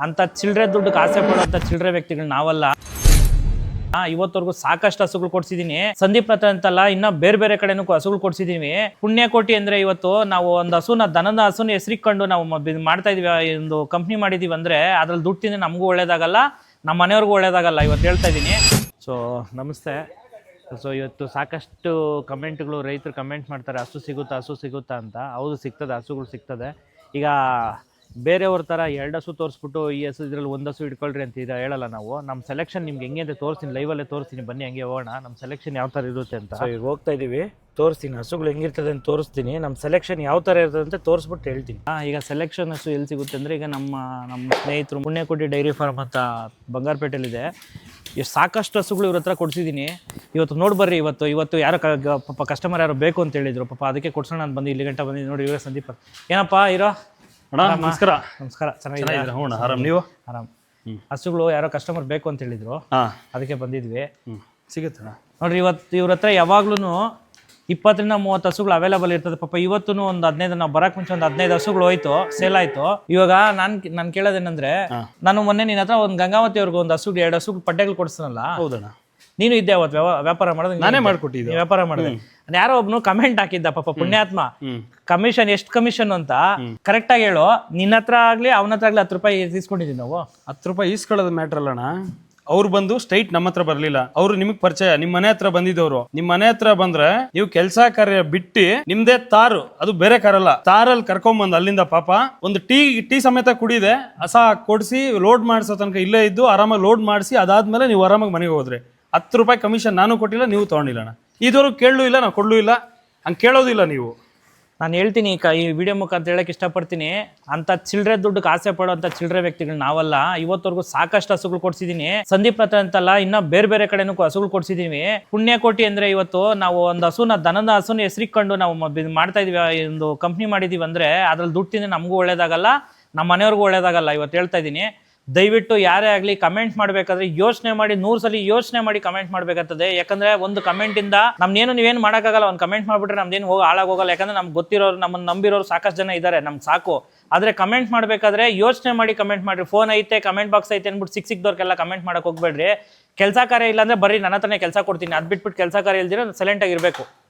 ಅಂತ ಚಿಲ್ಲರೆ ದುಡ್ಡು ಆಸೆ ಪಡುವಂತ ಚಿಲ್ಲರೆ ವ್ಯಕ್ತಿಗಳು ನಾವಲ್ಲ. ಇವತ್ತವರೆಗೂ ಸಾಕಷ್ಟು ಹಸುಗಳು ಕೊಡ್ಸಿದೀನಿ. ಸಂದೀಪ್ ಹತ್ರ ಅಂತಲ್ಲ, ಇನ್ನ ಬೇರೆ ಬೇರೆ ಕಡೆನೂ ಹಸುಗಳು ಕೊಡ್ಸಿದೀವಿ. ಪುಣ್ಯಕೋಟಿ ಅಂದ್ರೆ ಇವತ್ತು ನಾವು ಒಂದು ಹಸುನ ದನದ ಹಸುನ ಹೆಸರಿಕೊಂಡು ನಾವು ಮಾಡ್ತಾ ಇದೀವಿ, ಒಂದು ಕಂಪ್ನಿ ಮಾಡಿದೀವಿ ಅಂದ್ರೆ ಅದ್ರಲ್ಲಿ ದುಡ್ಡು ತಿಂದ್ರೆ ನಮಗೂ ಒಳ್ಳೇದಾಗಲ್ಲ, ನಮ್ಮ ಮನೆಯವ್ರಿಗೂ ಒಳ್ಳೇದಾಗಲ್ಲ. ಇವತ್ತು ಹೇಳ್ತಾ ಇದ್ದೀನಿ. ಸೊ ನಮಸ್ತೆ. ಸೊ ಇವತ್ತು ಸಾಕಷ್ಟು ಕಮೆಂಟ್ಗಳು, ರೈತರು ಕಮೆಂಟ್ ಮಾಡ್ತಾರೆ ಹಸು ಸಿಗುತ್ತಾ ಅಂತ. ಹೌದು, ಸಿಗ್ತದೆ, ಹಸುಗಳು ಸಿಗ್ತದೆ. ಈಗ ಬೇರೆಯವ್ರ ಥರ 2 ಹಸು ತೋರಿಸ್ಬಿಟ್ಟು ಈ ಹಸು ಇದ್ರಲ್ಲಿ 1 ಹಸು ಇಟ್ಕೊಳ್ರಿ ಅಂತ ಹೇಳಲ್ಲ ನಾವು. ನಮ್ಮ ಸೆಲೆಕ್ಷನ್ ನಿಮ್ಗೆ ಹೆಂಗೆ ಅಂತ ತೋರಿಸ್ತೀನಿ, ಲೈವಲ್ಲೇ ತೋರಿಸ್ತೀನಿ. ಬನ್ನಿ ಹಂಗೆ ಹೋಗೋಣ ನಮ್ಮ ಸೆಲೆಕ್ಷನ್ ಯಾವ ಥರ ಇರುತ್ತೆ ಅಂತ. ಈಗ ಹೋಗ್ತಾ ಇದ್ದೀವಿ, ತೋರಿಸ್ತೀನಿ ಹಸುಗಳು ಹೆಂಗಿರ್ತದೆ ಅಂತ ತೋರಿಸ್ತೀನಿ. ನಮ್ಮ ಸೆಲೆಕ್ಷನ್ ಯಾವ ಥರ ಇರ್ತದೆ ಅಂತ ತೋರಿಸ್ಬಿಟ್ಟು ಹೇಳ್ತೀನಿ. ಈಗ ಸೆಲೆಕ್ಷನ್ ಹಸು ಎಲ್ಲಿ ಸಿಗುತ್ತೆ ಅಂದರೆ, ಈಗ ನಮ್ಮ ಸ್ನೇಹಿತರು ಪುಣ್ಯಕೋಟಿ ಡೈರಿ ಫಾರ್ಮ್ ಅಂತ ಬಂಗಾರಪೇಟೆಯಲ್ಲಿದೆ. ಎಷ್ಟು ಸಾಕಷ್ಟು ಹಸುಗಳು ಇವ್ರ ಹತ್ರ ಕೊಡ್ಸಿದ್ದೀನಿ. ಇವತ್ತು ನೋಡ್ಬರ್ರಿ. ಇವತ್ತು ಯಾರೋ ಪಾಪ ಕಸ್ಟಮರ್ ಯಾರೋ ಬೇಕು ಅಂತ ಹೇಳಿದ್ರು, ಪಾಪ ಅದಕ್ಕೆ ಕೊಡ್ಸೋಣ ಅಂತ ಬಂದು ಇಲ್ಲಿ ಗಂಟೆ ಬಂದಿದ್ದು. ನೋಡಿ ಇವರೇ ಸಂದೀಪ್. ಏನಪ್ಪ ಇರೋ ನಮಸ್ಕಾರ. ನಮಸ್ಕಾರ, ಚೆನ್ನಾಗಿದ್ದೀರಾ? ಆರಾಮ್, ನೀವು? ಆರಾಮ್. ಹಸುಗಳು ಯಾರೋ ಕಸ್ಟಮರ್ ಬೇಕು ಅಂತ ಹೇಳಿದ್ರು, ಅದಕ್ಕೆ ಬಂದಿದ್ವಿ. ಸಿಗುತ್ತೆ ನೋಡ್ರಿ, ಇವತ್ತು ಇವ್ರ ಹತ್ರ ಯಾವಾಗ್ಲೂ 20 ರಿಂದ 30 ಹಸುಗಳು ಅವೈಲೇಬಲ್ ಇರ್ತದೆ. ಪಾಪ ಇವತ್ತು ಒಂದು 15, ನಾವು ಬರಕ್ ಮುಂಚೆ ಒಂದು 15 ಹಸುಗಳು ಹೋಯ್ತು, ಸೇಲ್ ಆಯ್ತು. ಇವಾಗ ನಾನು ಕೇಳೋದೇನಂದ್ರೆ, ನಾನು ಮೊನ್ನೆ ನಿನ್ನ ಹತ್ರ ಒಂದು ಗಂಗಾವತಿ ಅವ್ರಿಗೆ ಒಂದು ಹಸುಗಳು 2 ಹಸುಗಳು ಪಡ್ಡೆಗಳು ಕೊಡಿಸ್ತಾನಲ್ಲ. ಹೌದಣ್ಣ, ನೀನು ಇದ್ದೆ ಅವತ್ತು ವ್ಯಾಪಾರ ಮಾಡೋದು? ನಾನೇ ಮಾಡ್ಕೊಟ್ಟಿದ್ದೆ. ವ್ಯಾಪಾರ ಮಾಡಿದೆ. ಯಾರೋ ಒಬ್ನು ಕಮೆಂಟ್ ಹಾಕಿದ್ದ, ಪಾಪ ಪುಣ್ಯಾತ್ಮ. ಕಮಿಷನ್ ಎಷ್ಟು ಕಮಿಷನ್ ಅಂತ ಕರೆಕ್ಟ್ ಆಗಿ ಹೇಳು. ನಿನ್ನ ಹತ್ರ ಆಗ್ಲಿ ಅವನ ಹತ್ರ ಆಗ್ಲಿ 10 ರೂಪಾಯಿ ಇಸ್ಕೊಂಡಿದೀವಿ ನಾವು. 10 ರೂಪಾಯಿ ಈಸ್ಕೊಳ್ಳೋದು ಮ್ಯಾಟ್ರ್ ಅಲ್ಲಣ್ಣ. ಅವ್ರು ಬಂದು ಸ್ಟ್ರೈಟ್ ನಮ್ಮ ಹತ್ರ ಬರ್ಲಿಲ್ಲ, ಅವ್ರು ನಿಮಗ್ ಪರಿಚಯ, ನಿಮ್ ಮನೆ ಹತ್ರ ಬಂದಿದ್ದವ್ರು. ನಿಮ್ ಮನೆ ಹತ್ರ ಬಂದ್ರೆ ನೀವು ಕೆಲಸ ಕಾರ್ಯ ಬಿಟ್ಟು ನಿಮ್ದೇ ತಾರು, ಅದು ಬೇರೆ ಕಾರಲ್ಲ, ತಾರಲ್ಲಿ ಕರ್ಕೊಂಡ್ ಅಲ್ಲಿಂದ ಪಾಪ ಒಂದು ಟೀ ಸಮೇತ ಕುಡಿದೆ ಹಸ ಕೊಡಿಸಿ ಲೋಡ್ ಮಾಡಿಸೋ ತನಕ ಇಲ್ಲೇ ಇದ್ದು ಆರಾಮಾಗಿ ಲೋಡ್ ಮಾಡಿಸಿ, ಅದಾದ್ಮೇಲೆ ನೀವು ಆರಾಮಾಗಿ ಮನೆಗೆ ಹೋದ್ರೆ. 10 ರೂಪಾಯಿ ಕಮಿಷನ್ ನಾನು ಕೊಟ್ಟಿಲ್ಲ, ನೀವು ತಗೊಂಡಿಲ್ಲಣ್ಣ. ಇದುವರೆಗೂ ಕೇಳಲೂ ಇಲ್ಲ, ನಾವು ಕೊಡ್ಲೂ ಇಲ್ಲ, ಹಂಗೆ ಕೇಳೋದು ಇಲ್ಲ ನೀವು. ನಾನು ಹೇಳ್ತೀನಿ, ಈ ವಿಡಿಯೋ ಮುಖಾಂತ ಹೇಳಕ್ ಇಷ್ಟಪಡ್ತೀನಿ, ಅಂತ ಚಿಲ್ಲರೆ ದುಡ್ಡು ಆಸೆ ಪಡುವಂತ ಚಿಲ್ಲರೆ ವ್ಯಕ್ತಿಗಳು ನಾವಲ್ಲ. ಇವತ್ತವರೆಗೂ ಸಾಕಷ್ಟು ಹಸುಗಳು ಕೊಡ್ಸಿದೀನಿ. ಸಂದೀಪ್ ಹತ್ರ ಅಂತಲ್ಲ, ಇನ್ನ ಬೇರೆ ಬೇರೆ ಕಡೆನೂ ಹಸುಗಳು ಕೊಡ್ಸಿದೀವಿ. ಪುಣ್ಯಕೋಟಿ ಅಂದ್ರೆ ಇವತ್ತು ನಾವು ಒಂದು ಹಸುನ ದನದ ಹಸುನ ಹೆಸರಿಕೊಂಡು ನಾವು ಮಾಡ್ತಾ ಇದೀವಿ, ಒಂದು ಕಂಪ್ನಿ ಮಾಡಿದೀವಿ ಅಂದ್ರೆ ಅದ್ರಲ್ಲಿ ದುಡ್ಡು ತಿಂದ್ರೆ ನಮಗೂ ಒಳ್ಳೇದಾಗಲ್ಲ, ನಮ್ಮ ಮನೆಯವ್ರಿಗೂ ಒಳ್ಳೇದಾಗಲ್ಲ. ಇವತ್ತು ಹೇಳ್ತಾ ಇದ್ದೀನಿ. ದಯವಿಟ್ಟು ಯಾರೇ ಆಗಲಿ ಕಮೆಂಟ್ ಮಾಡಬೇಕಾದ್ರೆ ಯೋಚನೆ ಮಾಡಿ, 100 ಸಲ ಯೋಚನೆ ಮಾಡಿ ಕಮೆಂಟ್ ಮಾಡಬೇಕಾಗ್ತದೆ. ಯಾಕಂದ್ರೆ ಒಂದು ಕಮೆಂಟಿಂದ ನಮ್ನೇನು ನೀವೇನು ಮಾಡೋಕ್ಕಾಗಲ್ಲ. ಒಂದು ಕಮೆಂಟ್ ಮಾಡಿಬಿಟ್ರೆ ನಮ್ದೇನು ಹಾಳಾಗೋಗಲ್ಲ. ಯಾಕಂದ್ರೆ ನಮ್ಗೆ ಗೊತ್ತಿರೋರು, ನಮ್ಮನ್ನು ನಂಬಿರೋರು ಸಾಕಷ್ಟು ಜನ ಇದ್ದಾರೆ, ನಮ್ಗೆ ಸಾಕು. ಆದರೆ ಕಮೆಂಟ್ ಮಾಡಬೇಕಾದ್ರೆ ಯೋಚನೆ ಮಾಡಿ ಕಮೆಂಟ್ ಮಾಡಿರಿ. ಫೋನ್ ಐತೆ, ಕಮೆಂಟ್ ಬಾಕ್ಸ್ ಐತೆ ಅಂದ್ಬಿಟ್ಟು ಸಿಕ್ದವ್ರಿಗೆಲ್ಲ ಕಮೆಂಟ್ ಮಾಡಕ್ಕೆ ಹೋಗ್ಬೇಡ್ರಿ. ಕೆಲಸ ಕಾರ್ಯ ಇಲ್ಲ ಅಂದ್ರೆ ಬರ್ರಿ, ನನ್ನ ಹತ್ರನೇ ಕೆಲಸ ಕೊಡ್ತೀನಿ. ಅದು ಬಿಟ್ಬಿಟ್ಟು ಕೆಲಸ ಕಾರ್ಯ ಇಲ್ದಿರೋ ಸೈಲೆಂಟ್ ಆಗಿರಬೇಕು.